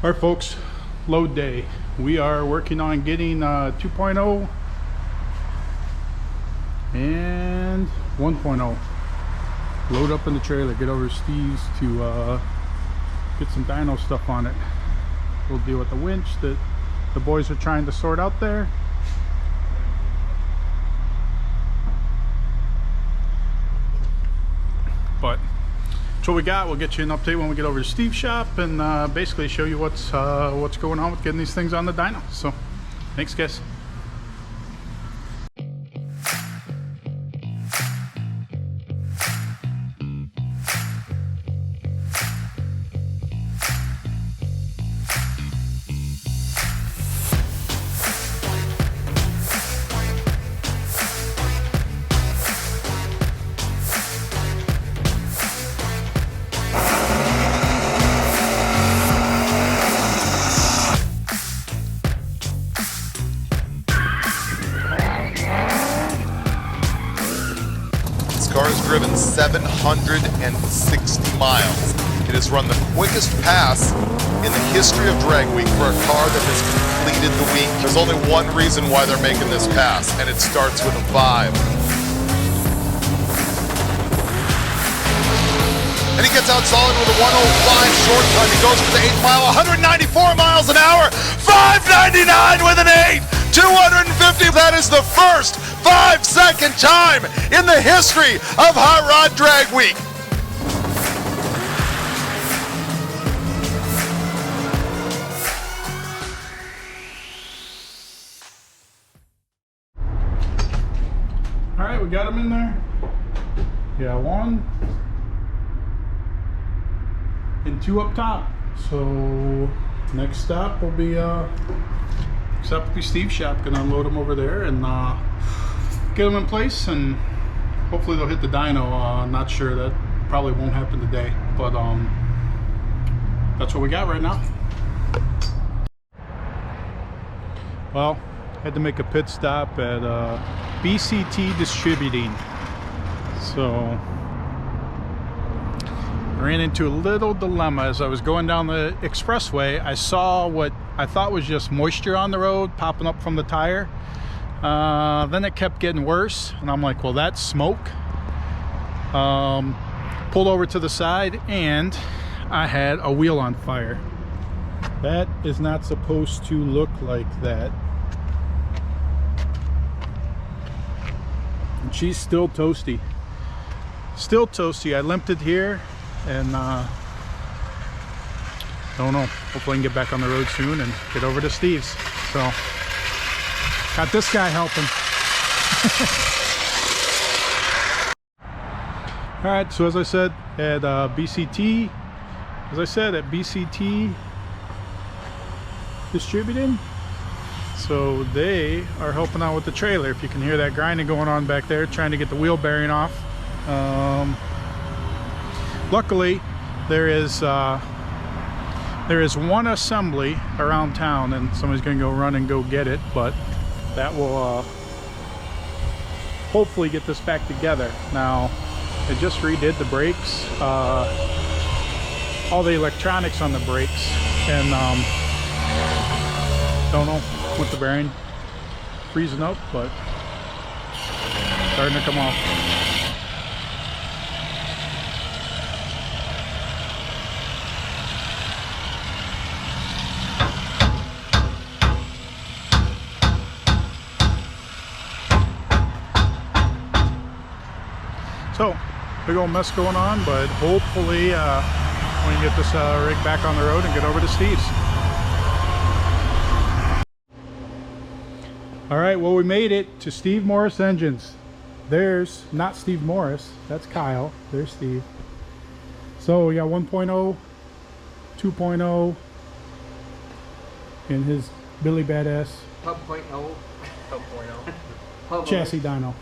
All right, folks, load day. We are working on getting 2.0 and 1.0 load up in the trailer, get over to Steve's to get some dyno stuff on it. We'll deal with the winch that the boys are trying to sort out there. But that's what we got. We'll get you an update when we get over to Steve's shop and basically show you what's going on with getting these things on the dyno. So thanks, guys. This car has driven 760 miles. It has run the quickest pass in the history of Drag Week for a car that has completed the week. There's only one reason why they're making this pass, and it starts with a 5. And he gets out solid with a 105 short cut. He goes for the 8 mile, 194 miles an hour, 599 with an 8, 250. That is the first 5-second time in the history of Hot Rod Drag Week. All right, we got them in there. Yeah, 1 and 2 up top. So next stop will be Steve's shop. Gonna unload them over there and get them in place, and hopefully they'll hit the dyno. Not sure, that probably won't happen today, but that's what we got right now. Well, had to make a pit stop at BCT Distributing. So I ran into a little dilemma as I was going down the expressway. I saw what I thought was just moisture on the road popping up from the tire. Then it kept getting worse, and I'm like, well, that's smoke. Pulled over to the side, and I had a wheel on fire. That is not supposed to look like that. And she's still toasty. Still toasty. I limped it here, and don't know. Hopefully I can get back on the road soon and get over to Steve's. So got this guy helping. All right, so as I said at BCT Distributing, so they are helping out with the trailer. If you can hear that grinding going on back there, trying to get the wheel bearing off. Luckily, there is one assembly around town, and somebody's gonna go run and go get it, but that will hopefully get this back together. Now, I just redid the brakes, all the electronics on the brakes, and don't know with the bearing freezing up, but starting to come off. So, big old mess going on, but hopefully we can get this rig back on the road and get over to Steve's. All right, well, we made it to Steve Morris Engines. There's not Steve Morris, that's Kyle. There's Steve. So we got 1.0, 2.0, and his Billy Badass chassis dyno.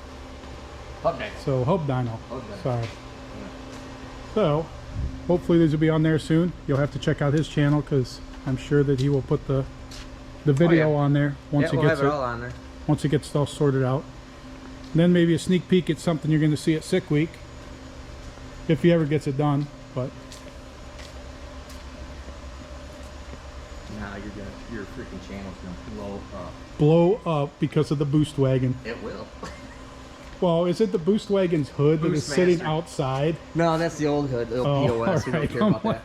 Hub dyno. So Hub dyno. Sorry. So hopefully these will be on there soon. You'll have to check out his channel because I'm sure that he will put the video on there once we'll it gets have it all on there. Once it gets all sorted out. And then maybe a sneak peek at something you're going to see at Sick Week, if he ever gets it done. But Nah, your freaking channel's gonna blow up. Blow up because of the boost wagon. It will. Well, is it the boost wagon's hood that is sitting Boostmaster. outside? No, that's the old hood, the old POS. We don't alright, care I'm about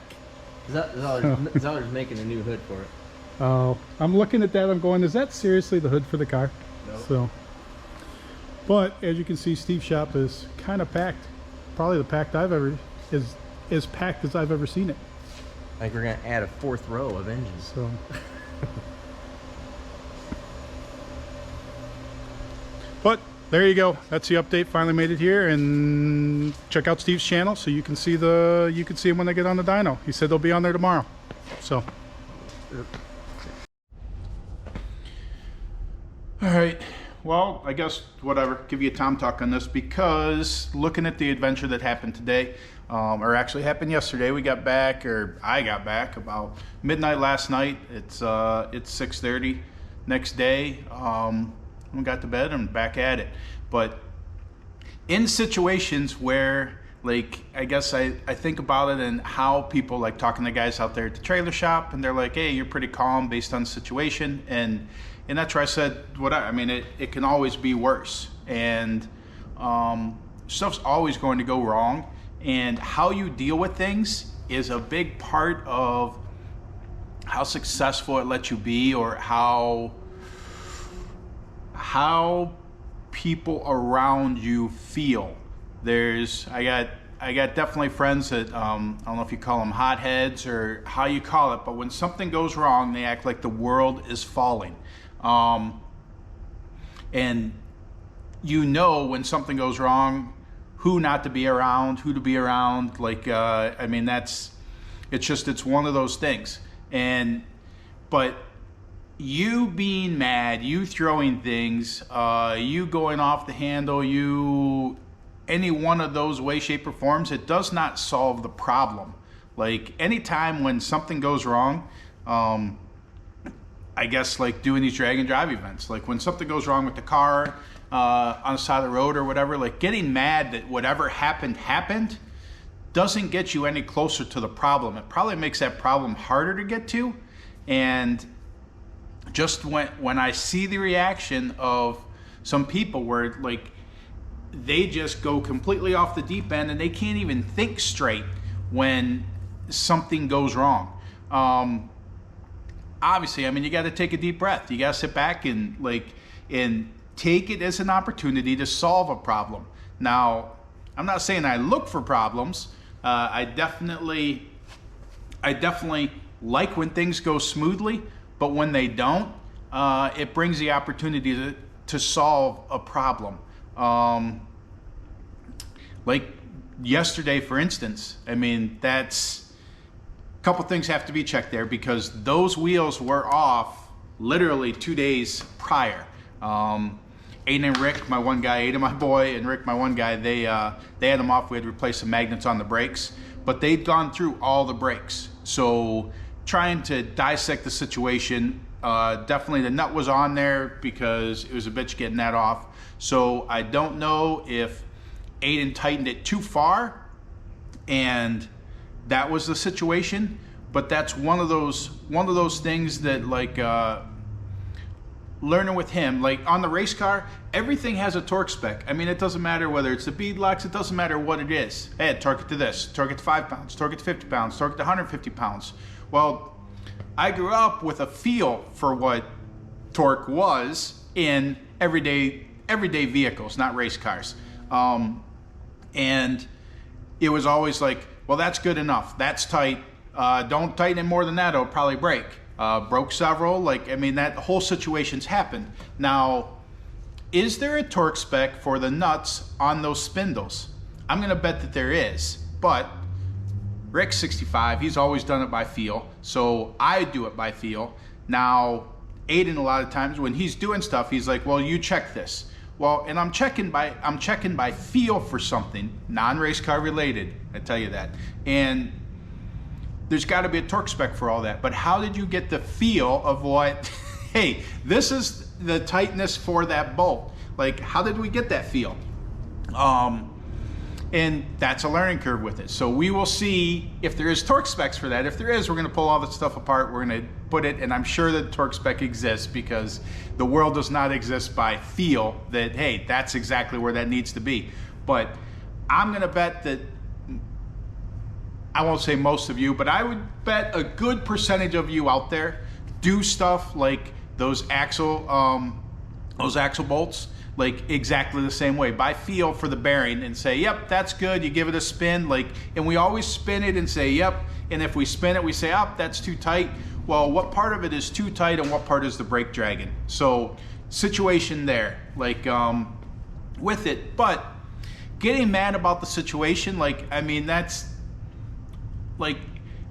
that. Zeller's making a new hood for it. Oh, I'm looking at that. I'm going, is that seriously the hood for the car? No. So, but as you can see, Steve's shop is kind of packed. Probably the packed I've ever as packed as I've ever seen it. I think we're gonna add a 4th row of engines. So. But there you go. That's the update. Finally made it here, and check out Steve's channel so you can see him when they get on the dyno. He said they'll be on there tomorrow. So. All right. Well, I guess whatever. Give you a Tom talk on this because looking at the adventure that happened today, or actually happened yesterday, I got back about midnight last night. It's 6:30. Next day, we got to bed and back at it. But in situations where, like, I guess I think about it and how people like talking to guys out there at the trailer shop, and they're like, hey, you're pretty calm based on the situation, and that's where I said, I mean, it can always be worse, and stuff's always going to go wrong, and how you deal with things is a big part of how successful it lets you be, or how people around you feel. I got definitely friends that I don't know if you call them hotheads or how you call it, but when something goes wrong, they act like the world is falling. And you know when something goes wrong, who not to be around, who to be around. Like, I mean, it's one of those things. But you being mad, you throwing things, you going off the handle, any one of those way, shape, or forms, it does not solve the problem. Like, anytime when something goes wrong, I guess like doing these drag and drive events, like when something goes wrong with the car on the side of the road or whatever, like getting mad that whatever happened doesn't get you any closer to the problem. It probably makes that problem harder to get to. And just when I see the reaction of some people where like they just go completely off the deep end and they can't even think straight when something goes wrong. Obviously, I mean, you got to take a deep breath. You got to sit back and take it as an opportunity to solve a problem. Now, I'm not saying I look for problems. I definitely like when things go smoothly, but when they don't, it brings the opportunity to solve a problem. Like yesterday, for instance, I mean, that's a couple things have to be checked there because those wheels were off literally 2 days prior. Aiden and Rick, my one guy, Aiden, my boy, and Rick, my one guy, they had them off. We had to replace some magnets on the brakes, but they'd gone through all the brakes. So trying to dissect the situation, definitely the nut was on there because it was a bitch getting that off. So I don't know if Aiden tightened it too far and that was the situation, but that's one of those things that like learning with him, like on the race car, everything has a torque spec. I mean, it doesn't matter whether it's the beadlocks, it doesn't matter what it is. Hey, torque it to this, torque it to 5 pounds, torque it to 50 pounds, torque it to 150 pounds. Well, I grew up with a feel for what torque was in everyday vehicles, not race cars. And it was always like, well, that's good enough. That's tight. Don't tighten it more than that, it'll probably break. Broke several, like, I mean, that whole situation's happened. Now, is there a torque spec for the nuts on those spindles? I'm gonna bet that there is, but Rick's 65, he's always done it by feel, so I do it by feel. Now, Aiden, a lot of times when he's doing stuff, he's like, well, you check this. Well, and I'm checking by feel for something, non-race car related, I tell you that. And there's got to be a torque spec for all that. But how did you get the feel of what, hey, this is the tightness for that bolt? Like, how did we get that feel? And that's a learning curve with it. So we will see if there is torque specs for that. If there is, we're gonna pull all the stuff apart, we're gonna put it, and I'm sure that torque spec exists, because the world does not exist by feel that, hey, that's exactly where that needs to be. But I'm gonna bet that, I won't say most of you, but I would bet a good percentage of you out there do stuff like those axle bolts, like exactly the same way, by feel for the bearing, and say, yep, that's good. You give it a spin, like, and we always spin it and say, yep. And if we spin it, we say, oh, that's too tight. Well, what part of it is too tight and what part is the brake dragging? So situation there, like with it, but getting mad about the situation, like, I mean, that's like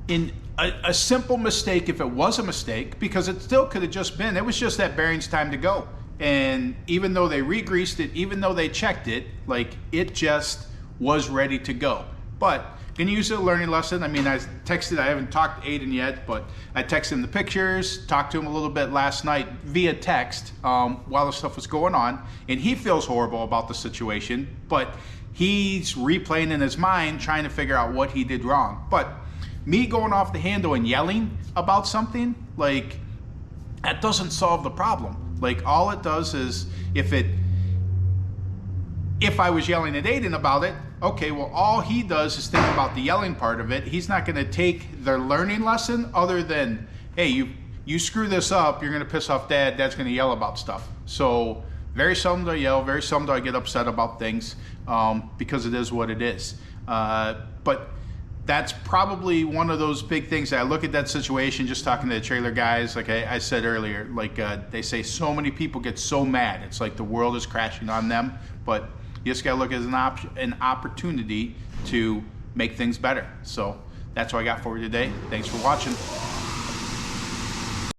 in a simple mistake, if it was a mistake, because it still could have just been, it was just that bearing's time to go. And even though they re-greased it, even though they checked it, like, it just was ready to go. But gonna use it as a learning lesson. I mean, I haven't talked to Aiden yet, but I texted him the pictures, talked to him a little bit last night via text while the stuff was going on, and he feels horrible about the situation, but he's replaying in his mind, trying to figure out what he did wrong. But me going off the handle and yelling about something, like, that doesn't solve the problem. Like, all it does is, if I was yelling at Aiden about it, okay, well, all he does is think about the yelling part of it. He's not gonna take their learning lesson other than, hey, you screw this up, you're gonna piss off Dad, Dad's gonna yell about stuff. So very seldom do I yell, very seldom do I get upset about things, because it is what it is. But that's probably one of those big things that I look at that situation, just talking to the trailer guys, like I said earlier, like they say so many people get so mad. It's like the world is crashing on them, but you just gotta look at it as an opportunity to make things better. So that's what I got for you today. Thanks for watching.